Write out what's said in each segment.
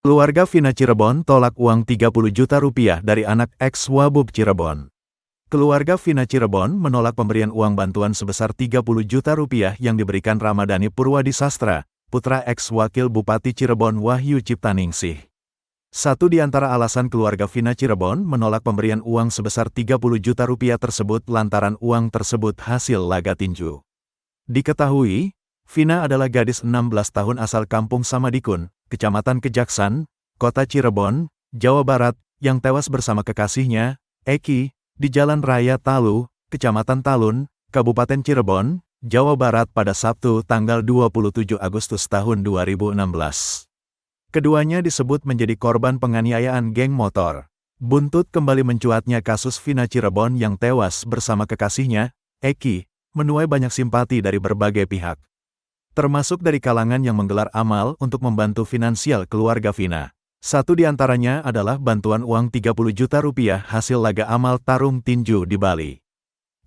Keluarga Vina Cirebon tolak uang 30 juta rupiah dari anak ex-Wabub Cirebon. Keluarga Vina Cirebon menolak pemberian uang bantuan sebesar 30 juta rupiah yang diberikan Ramadhani Purwadisastra, putra ex-wakil Bupati Cirebon Wahyu Ciptaningsih. Satu di antara alasan keluarga Vina Cirebon menolak pemberian uang sebesar 30 juta rupiah tersebut lantaran uang tersebut hasil laga tinju. Diketahui, Vina adalah gadis 16 tahun asal Kampung Samadikun, Kecamatan Kejaksan, Kota Cirebon, Jawa Barat, yang tewas bersama kekasihnya, Eki, di Jalan Raya Talu, Kecamatan Talun, Kabupaten Cirebon, Jawa Barat pada Sabtu tanggal 27 Agustus tahun 2016. Keduanya disebut menjadi korban penganiayaan geng motor. Buntut kembali mencuatnya kasus Vina Cirebon yang tewas bersama kekasihnya, Eki, menuai banyak simpati dari berbagai pihak, termasuk dari kalangan yang menggelar amal untuk membantu finansial keluarga Vina. Satu di antaranya adalah bantuan uang 30 juta rupiah hasil laga amal tarung tinju di Bali.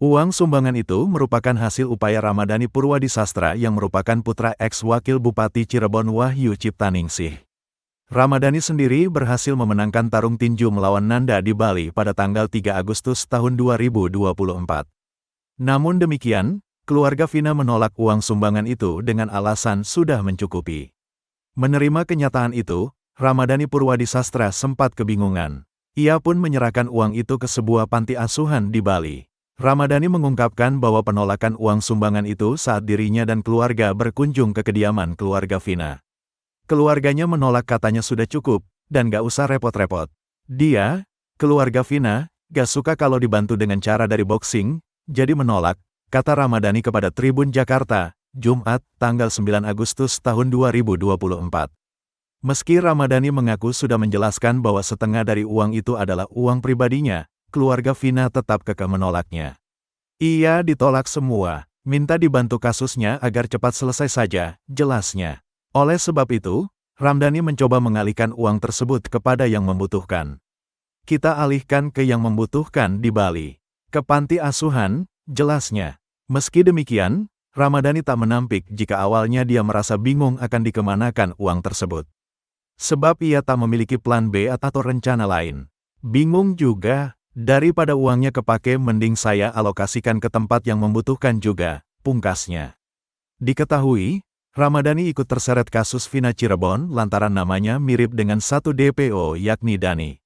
Uang sumbangan itu merupakan hasil upaya Ramadhani Purwadisastra yang merupakan putra ex-wakil Bupati Cirebon Wahyu Ciptaningsih. Ramadhani sendiri berhasil memenangkan tarung tinju melawan Nanda di Bali pada tanggal 3 Agustus tahun 2024. Namun demikian, keluarga Vina menolak uang sumbangan itu dengan alasan sudah mencukupi. Menerima kenyataan itu, Ramadhani Purwadisastra sempat kebingungan. Ia pun menyerahkan uang itu ke sebuah panti asuhan di Bali. Ramadhani mengungkapkan bahwa penolakan uang sumbangan itu saat dirinya dan keluarga berkunjung ke kediaman keluarga Vina. Keluarganya menolak, katanya sudah cukup, dan gak usah repot-repot. Dia, keluarga Vina, gak suka kalau dibantu dengan cara dari boxing, jadi menolak, kata Ramadhani kepada Tribun Jakarta, Jumat, tanggal 9 Agustus tahun 2024. Meski Ramadhani mengaku sudah menjelaskan bahwa setengah dari uang itu adalah uang pribadinya, keluarga Vina tetap kekeh menolaknya. Ia ditolak semua, minta dibantu kasusnya agar cepat selesai saja, jelasnya. Oleh sebab itu, Ramadhani mencoba mengalihkan uang tersebut kepada yang membutuhkan. Kita alihkan ke yang membutuhkan di Bali, ke panti asuhan, jelasnya. Meski demikian, Ramadhani tak menampik jika awalnya dia merasa bingung akan dikemanakan uang tersebut. Sebab ia tak memiliki plan B atau rencana lain. Bingung juga, daripada uangnya kepake mending saya alokasikan ke tempat yang membutuhkan juga, pungkasnya. Diketahui, Ramadhani ikut terseret kasus Vina Cirebon lantaran namanya mirip dengan satu DPO yakni Dani.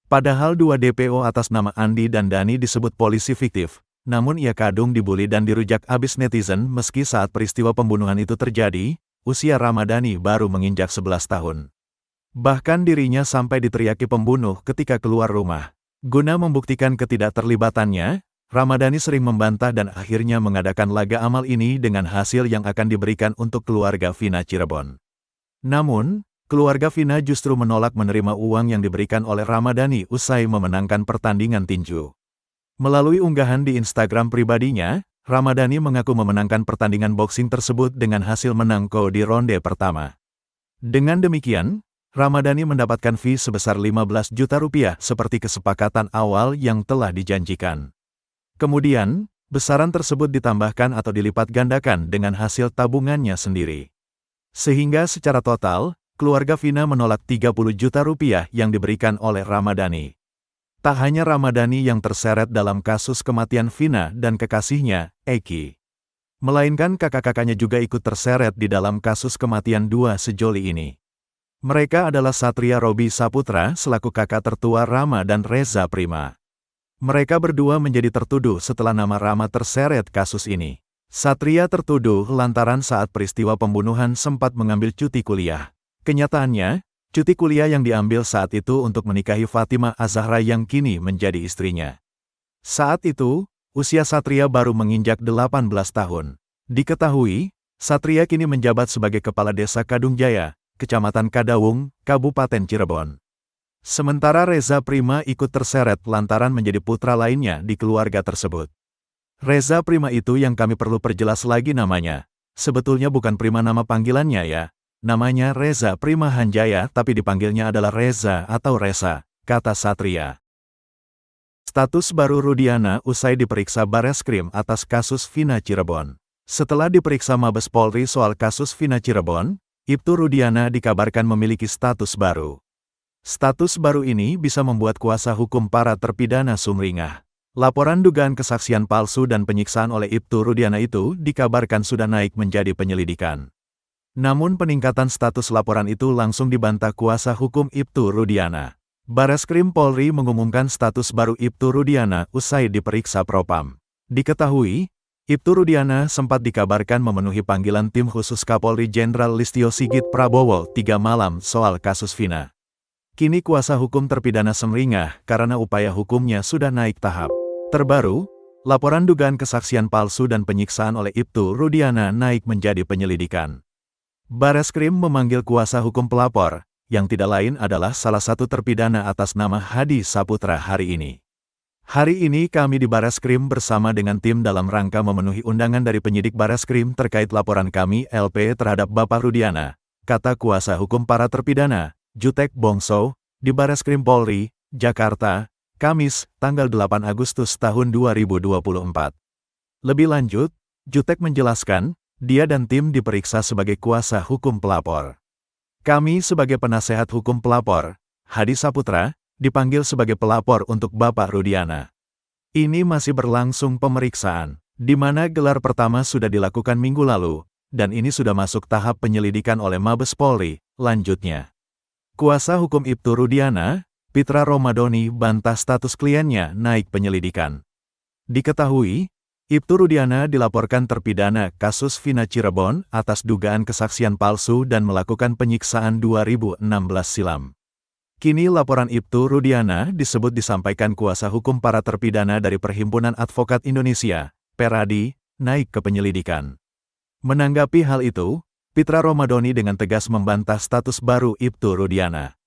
Padahal dua DPO atas nama Andi dan Dani disebut polisi fiktif. Namun ia kadung dibully dan dirujak abis netizen meski saat peristiwa pembunuhan itu terjadi, usia Ramadhani baru menginjak 11 tahun. Bahkan dirinya sampai diteriaki pembunuh ketika keluar rumah. Guna membuktikan ketidakterlibatannya, Ramadhani sering membantah dan akhirnya mengadakan laga amal ini dengan hasil yang akan diberikan untuk keluarga Vina Cirebon. Namun, keluarga Vina justru menolak menerima uang yang diberikan oleh Ramadhani usai memenangkan pertandingan tinju. Melalui unggahan di Instagram pribadinya, Ramadhani mengaku memenangkan pertandingan boxing tersebut dengan hasil menang KO di ronde pertama. Dengan demikian, Ramadhani mendapatkan fee sebesar 15 juta rupiah seperti kesepakatan awal yang telah dijanjikan. Kemudian, besaran tersebut ditambahkan atau dilipat gandakan dengan hasil tabungannya sendiri. Sehingga secara total, keluarga Vina menolak 30 juta rupiah yang diberikan oleh Ramadhani. Tak hanya Ramadhani yang terseret dalam kasus kematian Vina dan kekasihnya, Eki, melainkan kakak-kakaknya juga ikut terseret di dalam kasus kematian dua sejoli ini. Mereka adalah Satria Robi Saputra selaku kakak tertua Rama dan Reza Prima. Mereka berdua menjadi tertuduh setelah nama Rama terseret kasus ini. Satria tertuduh lantaran saat peristiwa pembunuhan sempat mengambil cuti kuliah. Kenyataannya, cuti kuliah yang diambil saat itu untuk menikahi Fatimah Az-Zahra yang kini menjadi istrinya. Saat itu, usia Satria baru menginjak 18 tahun. Diketahui, Satria kini menjabat sebagai Kepala Desa Kadung Jaya, Kecamatan Kadawung, Kabupaten Cirebon. Sementara Reza Prima ikut terseret lantaran menjadi putra lainnya di keluarga tersebut. Reza Prima itu yang kami perlu perjelas lagi namanya. Sebetulnya bukan Prima nama panggilannya ya. Namanya Reza Prima Hanjaya tapi dipanggilnya adalah Reza atau Reza, kata Satria. Status baru Rudiana usai diperiksa Bareskrim atas kasus Vina Cirebon. Setelah diperiksa Mabes Polri soal kasus Vina Cirebon, Ibtu Rudiana dikabarkan memiliki status baru. Status baru ini bisa membuat kuasa hukum para terpidana sumringah. Laporan dugaan kesaksian palsu dan penyiksaan oleh Ibtu Rudiana itu dikabarkan sudah naik menjadi penyelidikan. Namun peningkatan status laporan itu langsung dibantah kuasa hukum Ibtu Rudiana. Bareskrim Polri mengumumkan status baru Ibtu Rudiana usai diperiksa Propam. Diketahui, Ibtu Rudiana sempat dikabarkan memenuhi panggilan tim khusus Kapolri Jenderal Listio Sigit Prabowo 3 malam soal kasus Vina. Kini kuasa hukum terpidana sumringah karena upaya hukumnya sudah naik tahap. Terbaru, laporan dugaan kesaksian palsu dan penyiksaan oleh Ibtu Rudiana naik menjadi penyelidikan. Bareskrim memanggil kuasa hukum pelapor, yang tidak lain adalah salah satu terpidana atas nama Hadi Saputra hari ini. Hari ini kami di Bareskrim bersama dengan tim dalam rangka memenuhi undangan dari penyidik Bareskrim terkait laporan kami LP terhadap Bapak Rudiana, kata kuasa hukum para terpidana, Jutek Bongso, di Bareskrim Polri, Jakarta, Kamis, tanggal 8 Agustus tahun 2024. Lebih lanjut, Jutek menjelaskan, dia dan tim diperiksa sebagai kuasa hukum pelapor. Kami sebagai penasehat hukum pelapor, Hadi Saputra, dipanggil sebagai pelapor untuk Bapak Rudiana. Ini masih berlangsung pemeriksaan, di mana gelar pertama sudah dilakukan minggu lalu, dan ini sudah masuk tahap penyelidikan oleh Mabes Polri, lanjutnya. Kuasa hukum Ibtu Rudiana, Pitra Romadoni bantah status kliennya naik penyelidikan. Diketahui, Ibtu Rudiana dilaporkan terpidana kasus Vina Cirebon atas dugaan kesaksian palsu dan melakukan penyiksaan 2016 silam. Kini laporan Ibtu Rudiana disebut disampaikan kuasa hukum para terpidana dari Perhimpunan Advokat Indonesia, Peradi, naik ke penyelidikan. Menanggapi hal itu, Pitra Romadoni dengan tegas membantah status baru Ibtu Rudiana.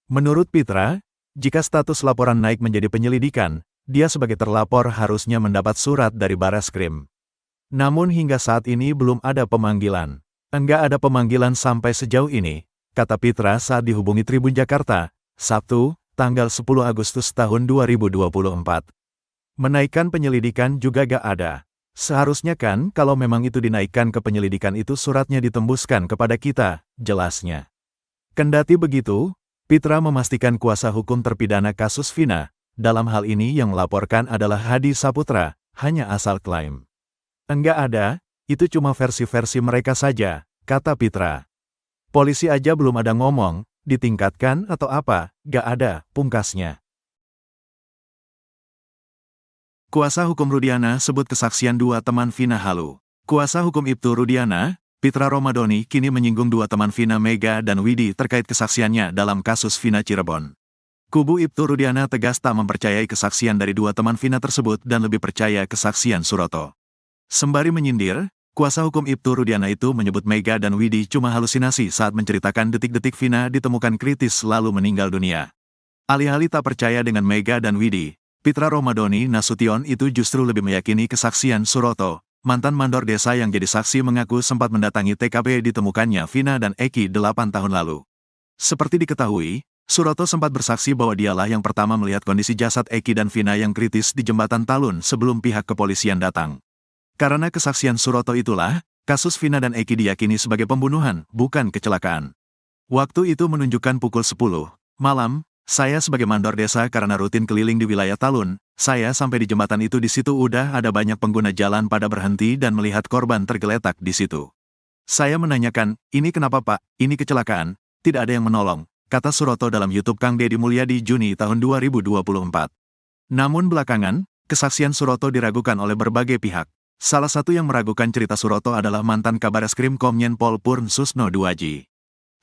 Menurut Pitra, jika status laporan naik menjadi penyelidikan, dia sebagai terlapor harusnya mendapat surat dari Bareskrim. Namun hingga saat ini belum ada pemanggilan. Enggak ada pemanggilan sampai sejauh ini, kata Pitra saat dihubungi Tribun Jakarta, Sabtu, tanggal 10 Agustus tahun 2024. Menaikkan penyelidikan juga gak ada. Seharusnya kan kalau memang itu dinaikkan ke penyelidikan itu suratnya ditembuskan kepada kita, jelasnya. Kendati begitu, Pitra memastikan kuasa hukum terpidana kasus Vina, dalam hal ini yang melaporkan adalah Hadi Saputra, hanya asal klaim. Enggak ada, itu cuma versi-versi mereka saja, kata Pitra. Polisi aja belum ada ngomong, ditingkatkan atau apa, gak ada, pungkasnya. Kuasa hukum Rudiana sebut kesaksian dua teman Vina halu. Kuasa hukum Ibtu Rudiana, Pitra Romadoni kini menyinggung dua teman Vina Mega dan Widi terkait kesaksiannya dalam kasus Vina Cirebon. Kubu Ibtu Rudiana tegas tak mempercayai kesaksian dari dua teman Vina tersebut dan lebih percaya kesaksian Suroto. Sembari menyindir, kuasa hukum Ibtu Rudiana itu menyebut Mega dan Widi cuma halusinasi saat menceritakan detik-detik Vina ditemukan kritis lalu meninggal dunia. Alih-alih tak percaya dengan Mega dan Widi, Pitra Romadoni Nasution itu justru lebih meyakini kesaksian Suroto, mantan mandor desa yang jadi saksi mengaku sempat mendatangi TKP ditemukannya Vina dan Eki 8 tahun lalu. Seperti diketahui, Suroto sempat bersaksi bahwa dialah yang pertama melihat kondisi jasad Eki dan Vina yang kritis di jembatan Talun sebelum pihak kepolisian datang. Karena kesaksian Suroto itulah, kasus Vina dan Eki diyakini sebagai pembunuhan, bukan kecelakaan. Waktu itu menunjukkan pukul 10 malam. Saya sebagai mandor desa karena rutin keliling di wilayah Talun, saya sampai di jembatan itu di situ udah ada banyak pengguna jalan pada berhenti dan melihat korban tergeletak di situ. Saya menanyakan, ini kenapa Pak, ini kecelakaan, tidak ada yang menolong, kata Suroto dalam YouTube Kang Deddy Mulyadi Juni tahun 2024. Namun belakangan, kesaksian Suroto diragukan oleh berbagai pihak. Salah satu yang meragukan cerita Suroto adalah mantan Kabareskrim Komjen Pol Purn Susno Duaji.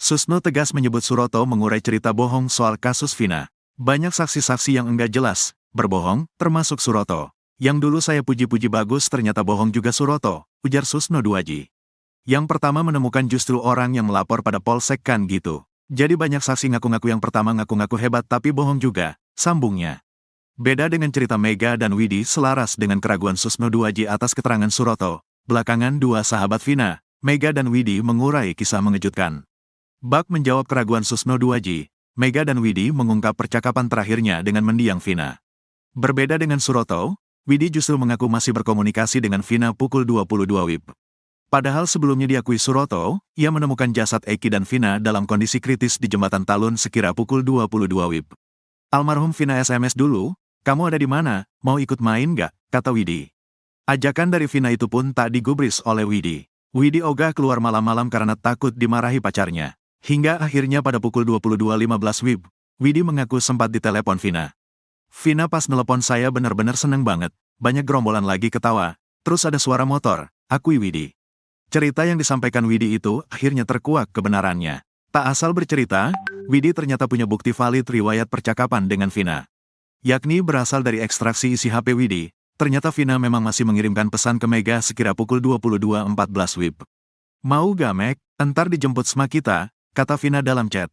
Susno tegas menyebut Suroto mengurai cerita bohong soal kasus Vina. Banyak saksi-saksi yang enggak jelas, berbohong, termasuk Suroto. Yang dulu saya puji-puji bagus ternyata bohong juga Suroto, ujar Susno Duaji. Yang pertama menemukan justru orang yang melapor pada Polsek kan gitu. Jadi banyak saksi ngaku-ngaku yang pertama ngaku-ngaku hebat tapi bohong juga, sambungnya. Beda dengan cerita Mega dan Widi selaras dengan keraguan Susno Duaji atas keterangan Suroto. Belakangan dua sahabat Vina, Mega dan Widi mengurai kisah mengejutkan. Bak menjawab keraguan Susno Duaji, Mega dan Widi mengungkap percakapan terakhirnya dengan mendiang Vina. Berbeda dengan Suroto, Widi justru mengaku masih berkomunikasi dengan Vina pukul 22 WIB. Padahal sebelumnya diakui Suroto, ia menemukan jasad Eki dan Vina dalam kondisi kritis di jembatan Talun sekira pukul 22 WIB. Almarhum Vina SMS dulu, "Kamu ada di mana? Mau ikut main gak?" kata Widi. Ajakan dari Vina itu pun tak digubris oleh Widi. Widi ogah keluar malam-malam karena takut dimarahi pacarnya. Hingga akhirnya pada pukul 22.15 WIB, Widi mengaku sempat ditelepon Vina. "Vina, pas nelpon saya benar-benar seneng banget, banyak gerombolan lagi ketawa, terus ada suara motor," akui Widi. Cerita yang disampaikan Widi itu akhirnya terkuak kebenarannya. Tak asal bercerita, Widi ternyata punya bukti valid riwayat percakapan dengan Vina. Yakni berasal dari ekstraksi isi HP Widi, ternyata Vina memang masih mengirimkan pesan ke Mega sekira pukul 22.14 WIB. "Mau gak, Meg? Entar dijemput sama kita," kata Vina dalam chat.